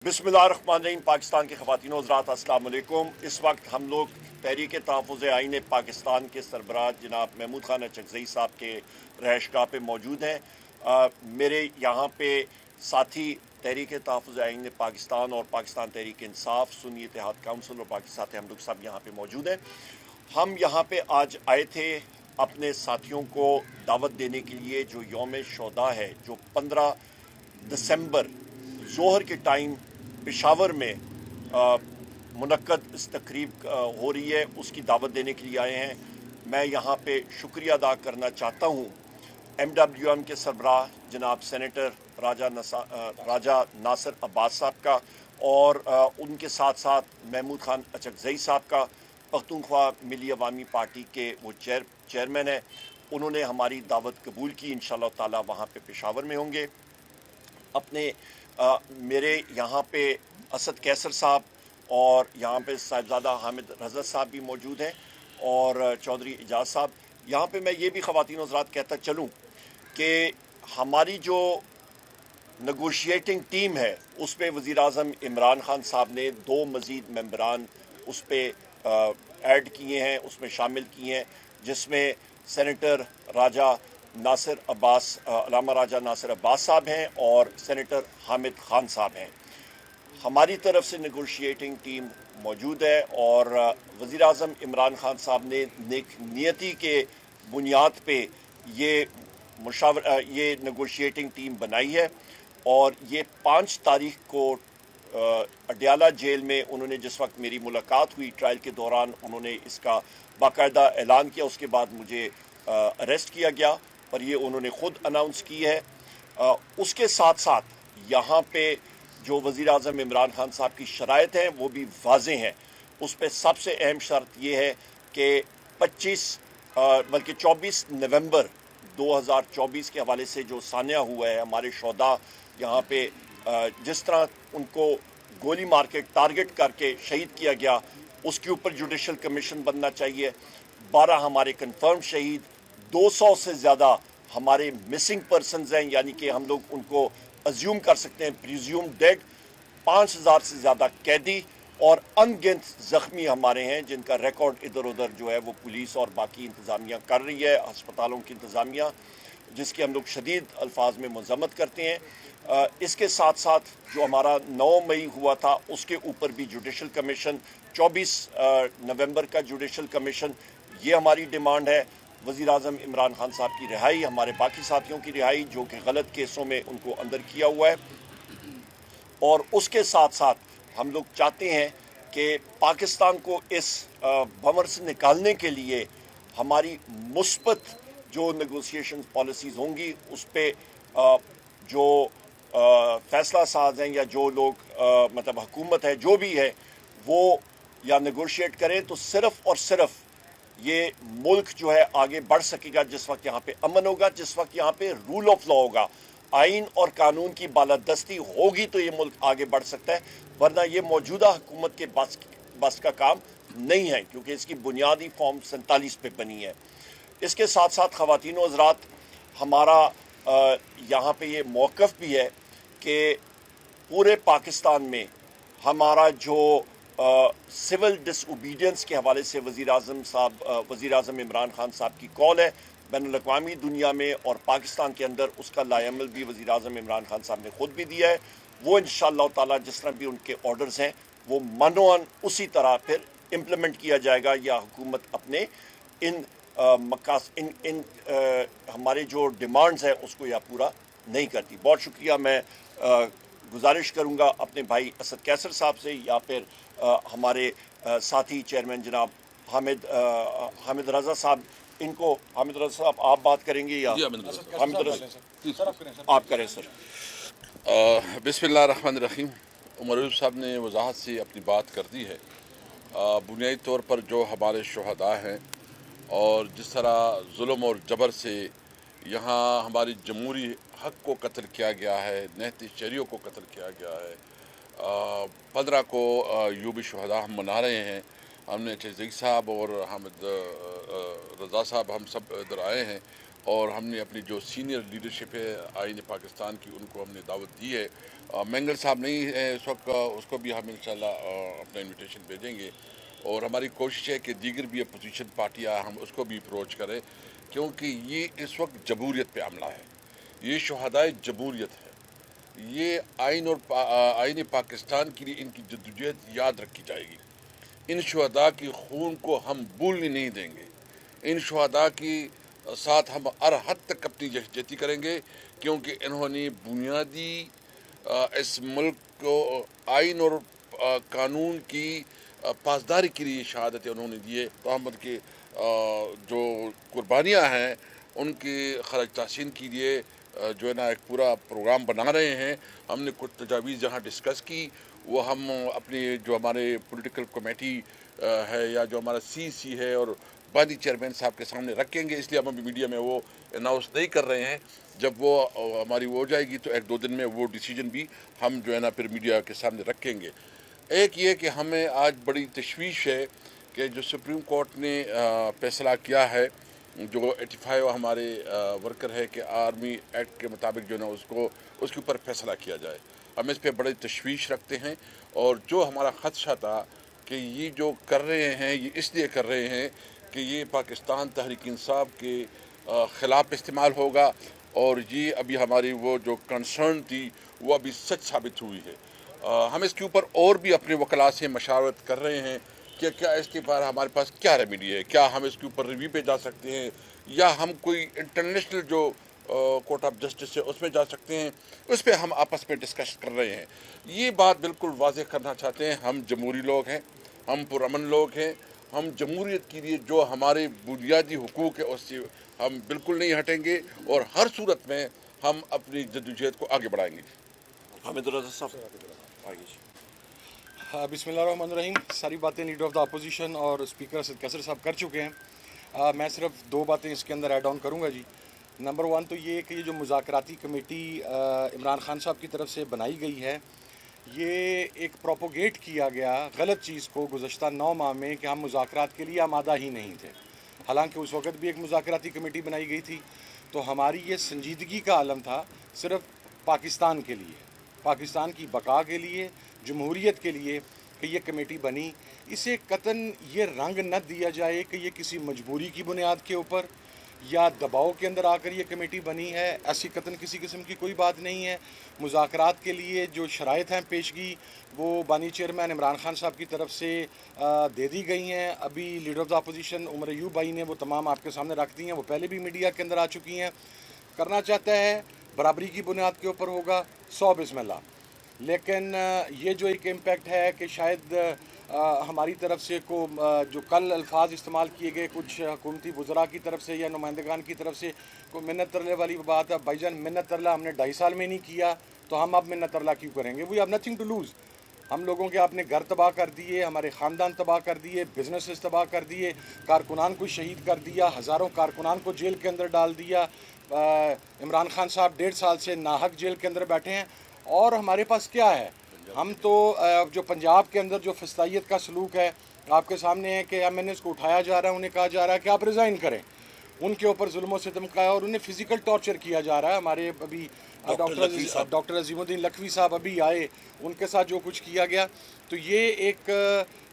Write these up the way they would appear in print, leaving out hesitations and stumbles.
बिस्मिल्लाहिर्रहमानिर्रहीम। पाकिस्तान के ख़वातीन और हज़रात, अस्सलाम वालेकुम। इस वक्त हम लोग तहरीक तहफ़्फ़ुज़ आईन पाकिस्तान के सरबराह जनाब महमूद खान अचकज़ई साहब के रहायशगाह पे मौजूद हैं। मेरे यहाँ पे साथी तहरीक तहफ़्फ़ुज़ आईन पाकिस्तान और पाकिस्तान तहरीक इंसाफ, सुन्नी इत्तेहाद काउंसिल और बाकी साथी हम लोग सब यहाँ पे मौजूद हैं। हम यहाँ पे आज आए थे अपने साथियों को दावत देने के लिए, जो यौम शोदा है, जो 15 दिसंबर ज़ोहर के टाइम पेशावर में मुनक्कद इस तकरीब हो रही है, उसकी दावत देने के लिए आए हैं। मैं यहाँ पे शुक्रिया अदा करना चाहता हूँ MWM के सरबराह जनाब सेनेटर राजा नासिर अब्बास साहब का, और उनके साथ साथ महमूद खान अचकज़ई साहब का, पख्तूनख्वा मिली अवामी पार्टी के वो चेयरमैन हैं। उन्होंने हमारी दावत कबूल की। इंशाअल्लाह ताला वहाँ पे पेशावर में होंगे। अपने मेरे यहाँ पे असद कैसर साहब और यहाँ पे साहिबजादा हामिद रज़ा साहब भी मौजूद हैं, और चौधरी इजाज़ साहब। यहाँ पे मैं ये भी ख़वातीन और हज़रात कहता चलूँ कि हमारी जो नेगोशिएटिंग टीम है, उस पर वज़ीर-ए-आज़म इमरान खान साहब ने 2 मज़ीद मेंबरान उस पर ऐड किए हैं, उसमें शामिल किए हैं, जिसमें सेनेटर राजा नासिर अब्बास अलामा राजा नासिर अब्बास साहब हैं और सेनेटर हामिद खान साहब हैं। हमारी तरफ से नेगोशिएटिंग टीम मौजूद है, और वज़ीर-ए-आज़म इमरान खान साहब ने नेक नियति के बुनियाद पे ये नेगोशिएटिंग टीम बनाई है, और ये 5 तारीख को अडयाला जेल में उन्होंने, जिस वक्त मेरी मुलाकात हुई ट्रायल के दौरान, उन्होंने इसका बाकायदा ऐलान किया। उसके बाद मुझे अरेस्ट किया गया, पर ये उन्होंने ख़ुद अनाउंस की है। उसके साथ साथ यहाँ पे जो वज़ीर-ए-आज़म इमरान खान साहब की शराइत हैं वो भी वाज़ेह हैं। उस पर सबसे अहम शर्त ये है कि 24 नवंबर 2024 के हवाले से जो सान्या हुआ है, हमारे शोदा यहाँ पे जिस तरह उनको गोली मार के टारगेट करके शहीद किया गया, उसके ऊपर जुडिशल कमीशन बनना चाहिए। 12 हमारे कंफर्म शहीद, 200 से ज़्यादा हमारे मिसिंग पर्सनस हैं, यानी कि हम लोग उनको अज्यूम कर सकते हैं प्रिज्यूम डेड, 5000 से ज़्यादा कैदी और अनगिनत ज़ख्मी हमारे हैं, जिनका रिकॉर्ड इधर उधर जो है वो पुलिस और बाकी इंतज़ामिया कर रही है, अस्पतालों की इंतज़ामिया, जिसकी हम लोग शदीद अल्फाज में मज़म्मत करते हैं। इसके साथ साथ जो हमारा 9 मई हुआ था, उसके ऊपर भी जुडिशल कमीशन, 24 नवंबर का जुडिशल कमीशन, ये हमारी डिमांड है। वज़ीर-ए-आज़म इमरान खान साहब की रिहाई, हमारे बाकी साथियों की रिहाई जो कि गलत केसों में उनको अंदर किया हुआ है, और उसके साथ साथ हम लोग चाहते हैं कि पाकिस्तान को इस भंवर से निकालने के लिए हमारी मुस्बत जो नेगोशिएशन पॉलिसीज़ होंगी, उस पर जो फ़ैसला साज हैं या जो लोग मतलब हुकूमत है जो भी है, वो या नेगोशिएट करें, तो सिर्फ़ और सिर्फ ये मुल्क जो है आगे बढ़ सकेगा जिस वक्त यहाँ पे अमन होगा, जिस वक्त यहाँ पे रूल ऑफ लॉ होगा, आइन और कानून की बालादस्ती होगी, तो ये मुल्क आगे बढ़ सकता है। वरना ये मौजूदा हुकूमत के बस का काम नहीं है, क्योंकि इसकी बुनियादी फॉर्म 47 पे बनी है। इसके साथ साथ ख़वातीन व हज़रात, हमारा यहाँ पे ये मौक़िफ़ भी है कि पूरे पाकिस्तान में हमारा जो सिविल डिसओबीडियंस के हवाले से वज़ीर-ए-आज़म इमरान खान साहब की कॉल है बैनुल-अक़वामी दुनिया में और पाकिस्तान के अंदर, उसका लाएअमल भी वज़ीर-ए-आज़म इमरान खान साहब ने ख़ुद भी दिया है। वो इंशाअल्लाह ताला जिस तरह भी उनके ऑर्डर्स हैं, वो मानोअन उसी तरह फिर इम्प्लीमेंट किया जाएगा, या हुकूमत अपने हमारे जो डिमांड्स हैं उसको या पूरा नहीं करती। बहुत शुक्रिया। मैं गुजारिश करूँगा अपने भाई असद कैसर साहब से, या फिर हमारे साथी चेयरमैन जनाब हामिद रज़ा साहब, इनको हामिद रज़ा साहब आप बात करेंगे या हामिद रज़ा आप करें सर? बिस्मिल्लाहिर्रहमानिर्रहीम। उमर साहब ने वजाहत से अपनी बात कर दी है। बुनियादी तौर पर जो हमारे शुहदा हैं और जिस तरह जुल्म और जबर से यहाँ हमारी जमहूरी हक़ को कत्ल किया गया है, नहती शहरियों को कत्ल किया गया है, 15 को यूबी शुहदा हम मना रहे हैं। हमने अचकज़ई साहब और हामिद रज़ा साहब हम सब इधर आए हैं, اور ہم نے اپنی جو سینئر لیڈرشپ ہے آئین پاکستان کی ان کو ہم نے دعوت دی ہے. مینگل صاحب نہیں ہے اس وقت, اس کو بھی ہم انشاءاللہ اپنا انویٹیشن بھیجیں گے, اور ہماری کوشش ہے کہ دیگر بھی اپوزیشن پارٹیاں ہم اس کو بھی اپروچ کریں, کیونکہ یہ اس وقت جمہوریت پہ عملہ ہے, یہ شہدائے جمہوریت ہے, یہ آئین پاکستان کے لیے ان کی جدوجہد یاد رکھی جائے گی. ان شہداء کی خون کو ہم بھولنے نہیں دیں گے, ان شہداء کی ساتھ ہم ہر حد تک اپنی یکجہتی کریں گے, کیونکہ انہوں نے بنیادی اس ملک کو آئین اور قانون کی پاسداری کے لیے شہادتیں انہوں نے دی ہے. تو ہم کے جو قربانیاں ہیں ان کی خراج تحسین کے لیے جو ہے نا ایک پورا پروگرام بنا رہے ہیں. ہم نے کچھ تجاویز جہاں ڈسکس کی وہ ہم اپنی جو ہمارے پولیٹیکل کمیٹی ہے یا جو ہمارا سی ہے اور بانی چیئرمین صاحب کے سامنے رکھیں گے, اس لیے ہم ابھی میڈیا میں وہ اناؤنس نہیں کر رہے ہیں. جب وہ ہماری وہ ہو جائے گی تو 1-2 دن میں وہ ڈیسیجن بھی ہم جو ہے نا پھر میڈیا کے سامنے رکھیں گے. ایک یہ کہ ہمیں آج بڑی تشویش ہے کہ جو سپریم کورٹ نے فیصلہ کیا ہے, جو 85 ہمارے ورکر ہے کہ آرمی ایکٹ کے مطابق جو ہے نا اس کے اوپر فیصلہ کیا جائے. ہم اس پہ بڑی تشویش رکھتے ہیں, اور جو ہمارا خدشہ تھا کہ یہ جو کر رہے ہیں یہ اس لیے کر رہے ہیں کہ یہ پاکستان تحریک انصاف کے خلاف استعمال ہوگا, اور یہ ابھی ہماری وہ جو کنسرن تھی وہ ابھی سچ ثابت ہوئی ہے. ہم اس کے اوپر اور بھی اپنے وکلاء سے مشاورت کر رہے ہیں کہ کیا اس کے بارے ہمارے پاس کیا ریمیڈی ہے, کیا ہم اس کے اوپر ریویو پہ جا سکتے ہیں یا ہم کوئی انٹرنیشنل جو کورٹ آف جسٹس ہے اس میں جا سکتے ہیں. اس پہ ہم آپس میں ڈسکس کر رہے ہیں. یہ بات بالکل واضح کرنا چاہتے ہیں, ہم جمہوری لوگ ہیں, ہم پرامن لوگ ہیں, ہم جمہوریت کے لیے جو ہمارے بنیادی حقوق ہے اس سے ہم بالکل نہیں ہٹیں گے, اور ہر صورت میں ہم اپنی جدوجہد کو آگے بڑھائیں گے. حامد رضا صاحب آگے. بسم اللہ الرحمن الرحیم. ساری باتیں لیڈر آف دا اپوزیشن اور اسپیکر اسد کیسر صاحب کر چکے ہیں. میں صرف 2 باتیں اس کے اندر ایڈ آن کروں گا جی. نمبر 1 تو یہ کہ یہ جو مذاکراتی کمیٹی عمران خان صاحب کی طرف سے بنائی گئی ہے, یہ ایک پروپوگیٹ کیا گیا غلط چیز کو گزشتہ 9 ماہ میں کہ ہم مذاکرات کے لیے آمادہ ہی نہیں تھے, حالانکہ اس وقت بھی ایک مذاکراتی کمیٹی بنائی گئی تھی. تو ہماری یہ سنجیدگی کا عالم تھا صرف پاکستان کے لیے, پاکستان کی بقا کے لیے, جمہوریت کے لیے کہ یہ کمیٹی بنی. اسے قطعاً یہ رنگ نہ دیا جائے کہ یہ کسی مجبوری کی بنیاد کے اوپر یا دباؤ کے اندر آ کر یہ کمیٹی بنی ہے. ایسی قطعاً کسی قسم کی کوئی بات نہیں ہے. مذاکرات کے لیے جو شرائط ہیں پیشگی وہ بانی چیئرمین عمران خان صاحب کی طرف سے دے دی گئی ہیں. ابھی leader of the opposition Omar Ayub بھائی نے وہ تمام آپ کے سامنے رکھ دی ہیں, وہ پہلے بھی میڈیا کے اندر آ چکی ہیں. کرنا چاہتا ہے برابری کی بنیاد کے اوپر ہوگا 100 بسم اللہ, لیکن یہ جو ایک امپیکٹ ہے کہ شاید ہماری طرف سے جو کل الفاظ استعمال کیے گئے کچھ حکومتی وزراء کی طرف سے یا نمائندگان کی طرف سے, کوئی منت ترلے والی بات ہے. بھائی جان منت ترلا ہم نے 2.5 سال میں نہیں کیا تو ہم اب منت ترلا کیوں کریں گے؟ We have nothing to lose. ہم لوگوں کے آپ نے گھر تباہ کر دیے, ہمارے خاندان تباہ کر دیے, بزنسز تباہ کر دیے, کارکنان کو شہید کر دیا, ہزاروں کارکنان کو جیل کے اندر ڈال دیا. عمران خان صاحب 1.5 سال سے ناحق جیل کے اندر بیٹھے ہیں. اور ہمارے پاس کیا ہے؟ ہم تو جو پنجاب کے اندر جو فسطائیت کا سلوک ہے آپ کے سامنے ہے کہ MNAs کو اٹھایا جا رہا ہے, انہیں کہا جا رہا ہے کہ آپ ریزائن کریں. ان کے اوپر ظلم و ستم کا ہے اور انہیں فزیکل ٹارچر کیا جا رہا ہے. ہمارے ابھی ڈاکٹر عظیم الدین لکھوی صاحب ابھی آئے, ان کے ساتھ جو کچھ کیا گیا تو یہ ایک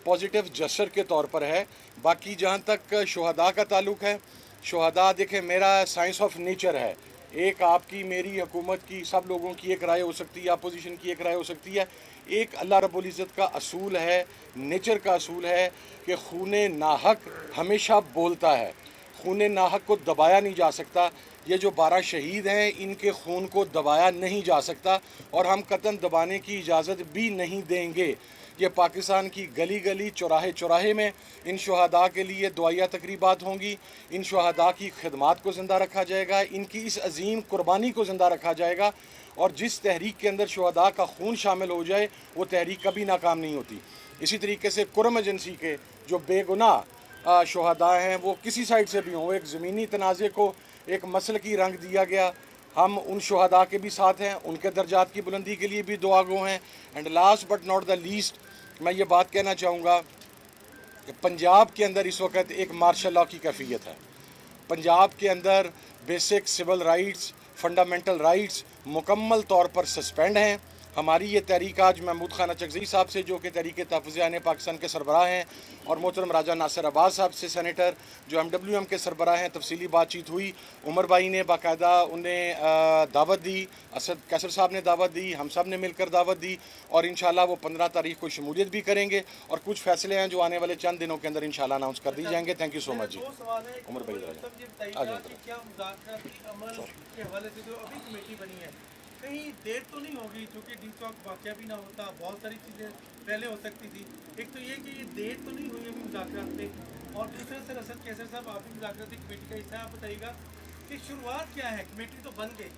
پازیٹیو جسچر کے طور پر ہے. باقی جہاں تک شہداء کا تعلق ہے, شہداء دیکھیں میرا سائنس آف نیچر ہے. ایک آپ کی, میری, حکومت کی, سب لوگوں کی ایک رائے ہو سکتی ہے, اپوزیشن کی ایک رائے ہو سکتی ہے. ایک اللہ رب العزت کا اصول ہے, نیچر کا اصول ہے کہ خون ناحق ہمیشہ بولتا ہے, خون ناحق کو دبایا نہیں جا سکتا. یہ جو 12 شہید ہیں ان کے خون کو دبایا نہیں جا سکتا اور ہم قطعاً دبانے کی اجازت بھی نہیں دیں گے. یہ پاکستان کی گلی گلی چوراہے چوراہے میں ان شہداء کے لیے دعائیہ تقریبات ہوں گی. ان شہداء کی خدمات کو زندہ رکھا جائے گا, ان کی اس عظیم قربانی کو زندہ رکھا جائے گا. اور جس تحریک کے اندر شہداء کا خون شامل ہو جائے وہ تحریک کبھی ناکام نہیں ہوتی. اسی طریقے سے کرم ایجنسی کے جو بے گناہ شہداء ہیں وہ کسی سائڈ سے بھی ہوں, ایک زمینی تنازع کو ایک مسلکی رنگ دیا گیا. ہم ان شہداء کے بھی ساتھ ہیں, ان کے درجات کی بلندی کے لیے بھی دعا گو ہیں. And last but not the least میں یہ بات کہنا چاہوں گا کہ پنجاب کے اندر اس وقت ایک مارشل لا کی کیفیت ہے. पंजाब के अंदर basic civil rights, fundamental rights मुकम्मल तौर पर सस्पेंड हैं। हमारी ये तहरीक आज महमूद खान चकज़ई साहब से, जो कि तहरीक तहफ़्फ़ुज़ आईन पाकिस्तान के सरबराह हैं, और मोहतरम राजा नासिर अब्बास साहब से, सेनेटर जो MWM के सरबराह हैं, तफसीली बातचीत हुई। उमर भाई ने बाकायदा उन्हें दावत दी, असद कैसर साहब ने दावत दी, हम सब ने मिलकर दावत दी, और इंशाल्लाह वो 15 तारीख को शमूलियत भी करेंगे, और कुछ फैसले हैं जो आने वाले चंद दिनों के अंदर इंशाल्लाह अनाउंस कर दी जाएंगे। थैंक यू सो मच जी। उमर भाई कहीं देर तो नहीं होगी, चूँकि डीटॉक वाक़या भी ना होता, बहुत सारी चीज़ें पहले हो सकती थी। एक तो ये कि ये देर तो नहीं हुई अभी मुज़ाकरात पे, और दूसरे से असद कैसर साहब आप भी मुज़ाकराती कमेटी का हिस्सा है, आप बताइएगा कि शुरुआत क्या है, कमेटी तो बन गई,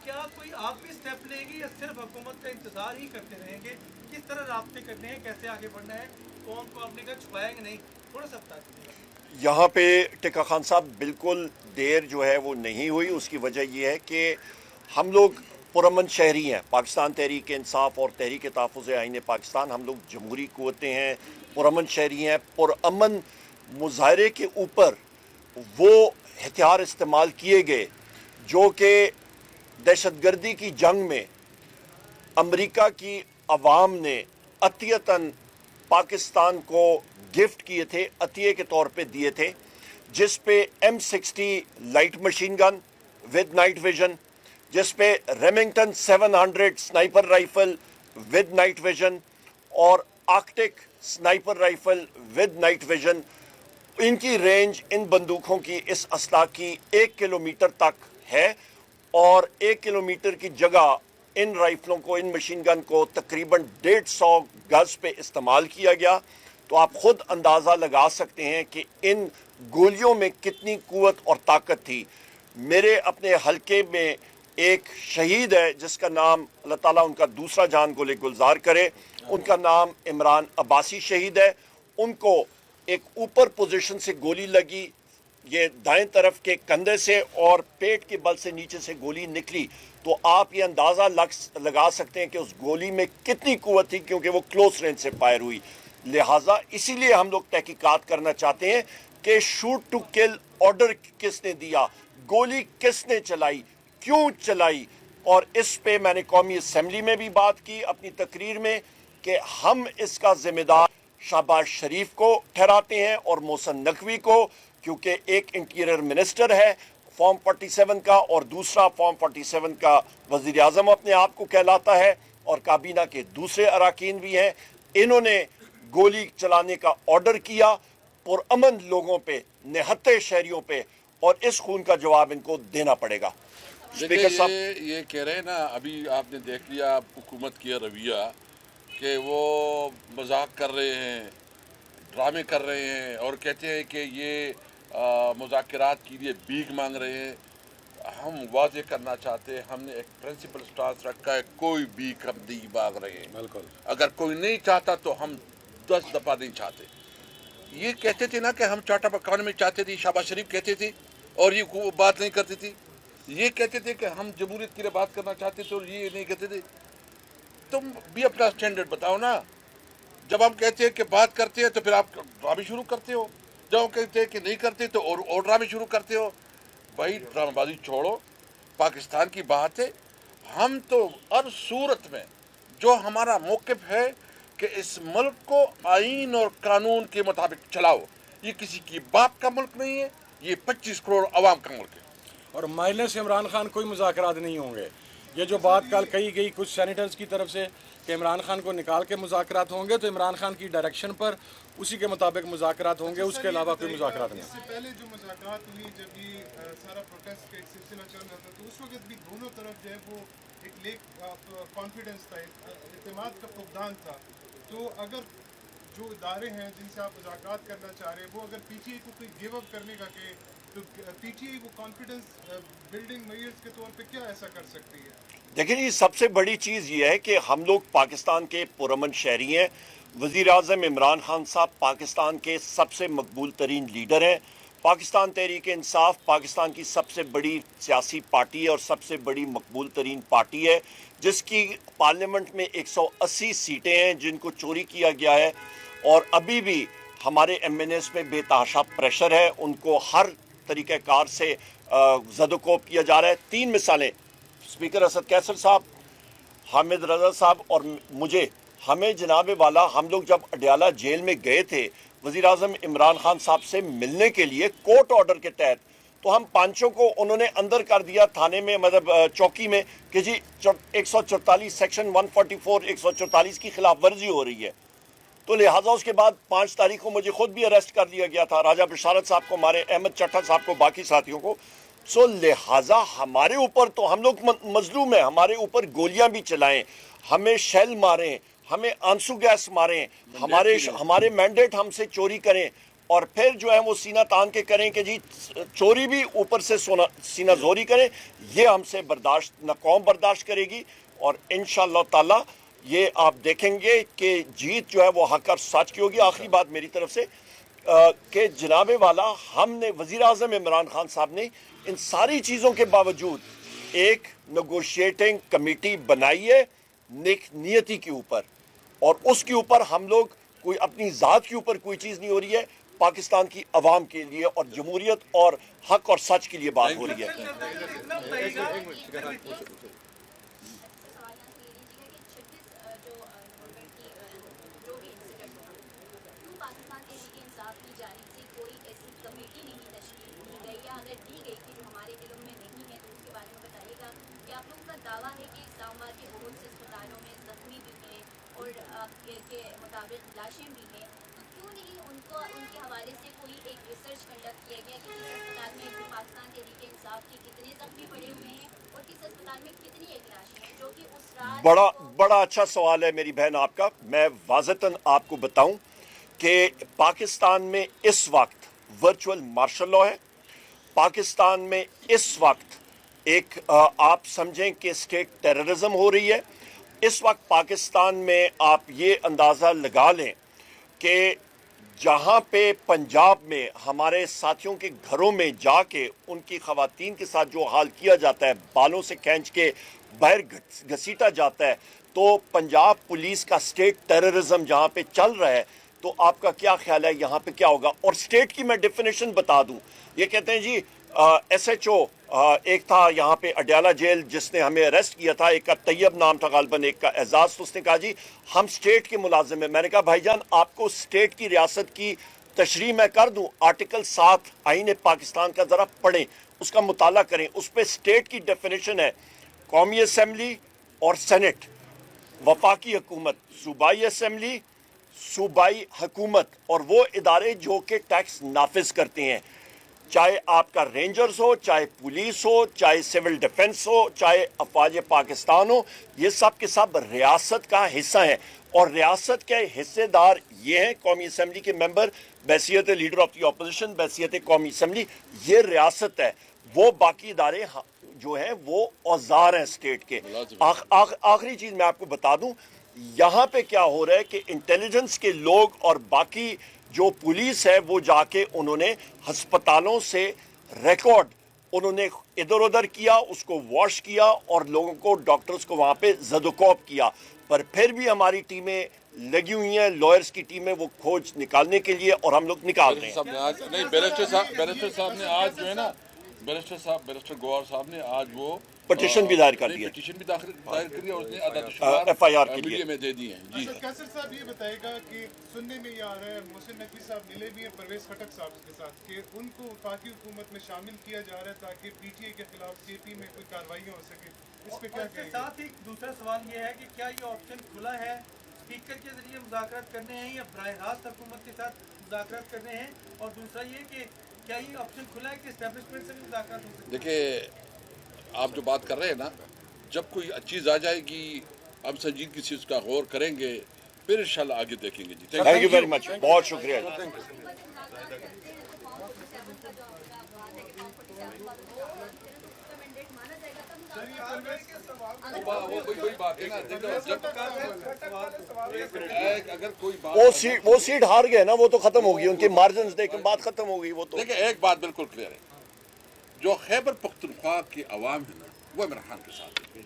क्या कोई आप भी स्टेप लेंगे या सिर्फ हुकूमत का इंतज़ार ही करते रहेंगे? किस तरह राब्ते करने हैं, कैसे आगे बढ़ना है, कौन को आपने कहा छुपाएंगे नहीं, थोड़ा सा बता दीजिए। यहाँ पे टिक्का खान साहब बिल्कुल देर जो है वो नहीं हुई। उसकी वजह ये है कि हम लोग पुरअमन शहरी हैं। पाकिस्तान तहरीक इंसाफ और तहरीक तहफ़्फ़ुज़ आईन पाकिस्तान, हम लोग जमहूरी क़ुव्वतें हैं, पुरअमन शहरी हैं। पुरअमन मुज़ाहरे के ऊपर वो हथियार इस्तेमाल किए गए जो कि दहशतगर्दी की जंग में अमेरिका की अवाम ने अतियतन पाकिस्तान को गिफ्ट किए थे, अतिये के तौर पे दिए थे, जिस पे M60 light machine gun with night vision, जिस पे Remington 700 sniper rifle with night vision और arctic sniper rifle with night vision, इनकी रेंज इन बंदूकों की, इस असला की 1 किलोमीटर तक है, और 1 किलोमीटर की जगह इन राइफलों को, इन मशीन गन को तकरीबन 150 गज पे इस्तेमाल किया गया। तो आप खुद अंदाज़ा लगा सकते हैं कि इन गोलियों में कितनी क़ुव्वत और ताकत थी। मेरे अपने हलके में एक शहीद है जिसका नाम, अल्लाह ताला उनका दूसरा जान गोले गुलजार करे, उनका नाम इमरान अब्बासी शहीद है। उनको एक ऊपर पोजीशन से गोली लगी, ये दाएं तरफ के कंधे से, और पेट के बल से नीचे से गोली निकली। तो आप ये अंदाज़ा लगा सकते हैं कि उस गोली में कितनी क़ुव्वत थी, क्योंकि वो क्लोज रेंज से फायर हुई। लिहाजा इसीलिए हम लोग तहकीकात करना चाहते हैं कि शूट टू किल ऑर्डर किसने दिया, गोली किसने चलाई, क्यों चलाई। और इस पे मैंने कौमी असम्बली में भी बात की अपनी तकरीर में कि हम इसका ज़िम्मेदार शहबाज शरीफ को ठहराते हैं और मोहसिन नकवी को, क्योंकि एक इंटीरियर मिनिस्टर है फॉर्म 47 का और दूसरा फॉर्म 47 का वज़ीर आज़म अपने आप को कहलाता है, और काबीना के दूसरे अरकान भी हैं। इन्होंने गोली चलाने का ऑर्डर किया पुरअमन लोगों पे, निहत्ते शहरियों पे, और इस खून का जवाब इनको देना पड़ेगा। स्पीकर साहब ये कह रहे हैं ना, अभी आपने देख लिया हुकूमत की रवैया कि वो मजाक कर रहे हैं, ड्रामे कर रहे हैं, और कहते हैं कि ये मुज़ाकरात के लिए भीख मांग रहे हैं। हम वाज़े करना चाहते हैं, हमने एक प्रिंसिपल स्टांस रखा है, कोई भीख हम नहीं मांग रहे हैं। बिल्कुल, अगर कोई नहीं चाहता तो हम 10 दफ़ा नहीं चाहते। ये कहते थे ना कि हम चार्टर ऑफ इकॉनमी चाहते थे, शहबाज शरीफ कहते थे, और ये बात नहीं करती थी। ये कहते थे कि हम जमहूरियत के लिए बात करना चाहते थे, और ये नहीं कहते थे। तुम भी अपना स्टैंडर्ड बताओ ना। जब हम कहते हैं कि बात करते हैं तो फिर आप ड्रामे शुरू करते हो, जब हम कहते हैं कि नहीं करते तो और ड्रामे शुरू करते हो। भाई ड्रामेबाजी छोड़ो, पाकिस्तान की बात है। हम तो हर सूरत में जो हमारा मौक़िफ़ है कि इस मुल्क को आइन और कानून के मुताबिक चलाओ। ये किसी की बाप का मुल्क नहीं है, ये 25 करोड़ आवाम का मुल्क है। और माइनस इमरान खान कोई मुज़ाकरात नहीं होंगे। ये जो बात कल कही गई कुछ सेनेटर्स की तरफ से कि इमरान खान को निकाल के मुज़ाकरात होंगे, तो इमरान खान की डायरेक्शन पर उसी के मुताबिक मुज़ाकरात होंगे, उसके अलावा कोई मुज़ाकरात नहीं। इससे पहले जो मुज़ाकरात हुई, जब ये सारा प्रोटेस्ट का एक सिलसिला चल रहा था, तो उस वक्त भी दोनों तरफ जो है वो एक लेक कॉन्फिडेंस था, इत्तेमाद का फुकदान था। तो अगर जो इदारे हैं जिनसे आप मुज़ाकरात करना चाह रहे हैं, वो अगर पीटीआई को कोई गिव अप करने का कहे, तो पीटीआई वो कॉन्फिडेंस बिल्डिंग मेजर्स के तौर पे क्या ऐसा कर सकती है? देखिए जी, सबसे बड़ी चीज़ ये है कि हम लोग पाकिस्तान के पुरअमन शहरी हैं। वज़ीर आज़म इमरान खान साहब पाकिस्तान के सबसे मकबूल तरीन लीडर हैं। पाकिस्तान तहरीक इंसाफ पाकिस्तान की सबसे बड़ी सियासी पार्टी है और सबसे बड़ी मकबूल तरीन पार्टी है, जिसकी पार्लियामेंट में 180 सीटें हैं जिनको चोरी किया गया है, और अभी भी हमारे MNAs पे बेतहाशा प्रेशर है। उनको हर तरीक़े कार से ज़दोकोब किया जा रहा है। 3 मिसालें, स्पीकर असद कैसर साहब, हामिद रज़ा साहब और मुझे, हमें जनाब वाला हम लोग जब अडयाला जेल में गए थे वज़ीर आज़म इमरान खान साहब से मिलने के लिए कोर्ट ऑर्डर के तहत, तो हम पांचों को उन्होंने अंदर कर दिया थाने में, मतलब चौकी में, कि जी 144 सेक्शन 144 144 की खिलाफ वर्जी हो रही है। तो लिहाजा उसके बाद 5 तारीख को मुझे खुद भी अरेस्ट कर दिया गया था, राजा बिशारत साहब को मारे, अहमद चट्टा साहब को, बाकी साथियों को। सो लिहाजा हमारे ऊपर तो हम लोग मजलूम हैं, हमारे ऊपर गोलियां भी चलाएं, हमें शेल मारें, हमें आंसू गैस मारें, हमारे मैंडेट हमसे चोरी करें और फिर जो है वो सीना तान के करें कि जी चोरी भी ऊपर से सीना जोरी करें, ये हमसे बर्दाश्त न कौम बर्दाश्त करेगी। और इंशाअल्लाह ताला ये आप देखेंगे कि जीत जो है वो हक और सच की होगी। आखिरी बात मेरी तरफ से कि जनाबे वाला हमने वज़ीर आज़म इमरान खान साहब ने इन सारी चीज़ों के बावजूद एक नेगोशिएटिंग कमेटी बनाई है नेक नियति के ऊपर, और उसके ऊपर हम लोग कोई अपनी ज़ात के ऊपर कोई चीज़ नहीं हो रही है, पाकिस्तान की अवाम के लिए और जमहूरियत और हक और सच के लिए बात हो रही है। बड़ा अच्छा सवाल है मेरी बहन आपका। मैं वाज़तन आपको बताऊं कि पाकिस्तान में इस वक्त वर्चुअल मार्शल लॉ है, पाकिस्तान में इस वक्त एक आप समझें कि स्टेट टेररिज्म हो रही है। इस वक्त पाकिस्तान में आप ये अंदाज़ा लगा लें कि जहाँ पे पंजाब में हमारे साथियों के घरों में जाके उनकी ख़वातीन के साथ जो हाल किया जाता है, बालों से खींच के बाहर घसीटा जाता है, तो पंजाब पुलिस का स्टेट टेररिज्म जहाँ पे चल रहा है, तो आपका क्या ख्याल है यहाँ पे क्या होगा? और स्टेट की मैं डेफिनेशन बता दूँ, ये कहते हैं जी SHO एक था यहाँ पे अडयाला जेल जिसने हमें अरेस्ट किया था, एक का तैयब नाम था गालबन, एक का एजाज, तो उसने कहा जी हम स्टेट के मुलाजिम हैं। मैंने कहा भाईजान आपको स्टेट की रियासत की तशरीह मैं कर दूं, आर्टिकल 7 आईन पाकिस्तान का ज़रा पढ़ें, उसका मुताला करें, उस पर स्टेट की डेफिनेशन है कौमी असम्बली और सेनेट, वफाकी हुकूमत, सूबाई असम्बली, सूबाई हुकूमत और वो इदारे जो कि टैक्स नाफिज करते हैं, चाहे आपका रेंजर्स हो, चाहे पुलिस हो, चाहे सिविल डिफेंस हो, चाहे अफवाज पाकिस्तान हो, ये सब के सब रियासत का हिस्सा हैं। और रियासत के हिस्सेदार ये हैं कौमी असम्बली के मेंबर, बैसियत लीडर ऑफ द अपोजिशन, बैसियत कौमी असम्बली, ये रियासत है। वो बाकी इदारे जो हैं वो औजार हैं स्टेट के। आखिरी चीज़ मैं आपको बता दूं, यहाँ पे क्या हो रहा है कि इंटेलिजेंस के लोग और बाकी जो पुलिस है वो जाके उन्होंने अस्पतालों से रिकॉर्ड उन्होंने इधर उधर किया, उसको वॉश किया और लोगों को, डॉक्टर्स को वहाँ पे ज़दोकोब किया। पर फिर भी हमारी टीमें लगी हुई हैं, लॉयर्स की टीमें, वो खोज निकालने के लिए, और हम लोग निकाल रहे हैं। बैरिस्टर गौहर साहब ने आज वो पिटीशन भी दायर कर दी है, पिटीशन भी दायर करी और FIR के लिए में दे दी है जी। कैसर साहब ये बताएगा कि सुनने में ये आ रहा है, मोहसिन नकवी साहब मिले भी हैं परवेज खटक साहब के साथ, कि उनको वफाकी हुकूमत में शामिल किया जा रहा है ताकि PTA के खिलाफ KP में कोई कार्रवाई हो सके। इस पे क्या कहेंगे? साथ ही दूसरा सवाल ये है कि क्या ये ऑप्शन खुला है, स्पीकर के जरिए मुज़ाकरात करने हैं या बराह रास्त हुकूमत के साथ मुज़ाकरात करने हैं? और दूसरा ये कि क्या ये ऑप्शन खुला है कि एस्टेब्लिशमेंट से भी मुज़ाकरात हो सकते हैं? देखिए आप जो बात कर रहे हैं ना, जब कोई चीज़ आ जाएगी हम संजीदगी से उसका गौर करेंगे, फिर इंशाल्लाह आगे देखेंगे जी। थैंक यू वेरी मच, बहुत शुक्रिया। वो सीट हार गए ना, वो तो खत्म होगी, उनके मार्जिन देख बात खत्म हो गई। वो तो देखिए एक बात बिल्कुल क्लियर है, जो खैबर पख्तूनख्वा की आवाम है ना, वो इमरान खान के साथ है।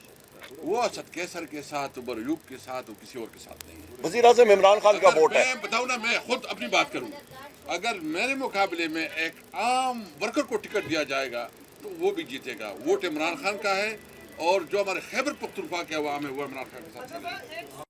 वो असद कैसर के साथ, उमर अयूब के साथ, वो किसी और के साथ नहीं है। वजीर आज़म इमरान खान का अगर वोट है। मैं बताऊँ ना, मैं खुद अपनी बात करूँ, अगर मेरे मुकाबले में एक आम वर्कर को टिकट दिया जाएगा तो वो भी जीतेगा। वोट इमरान खान का है, और जो हमारे खैबर पख्तूनख्वा के अवाम है वो इमरान खान के साथ है।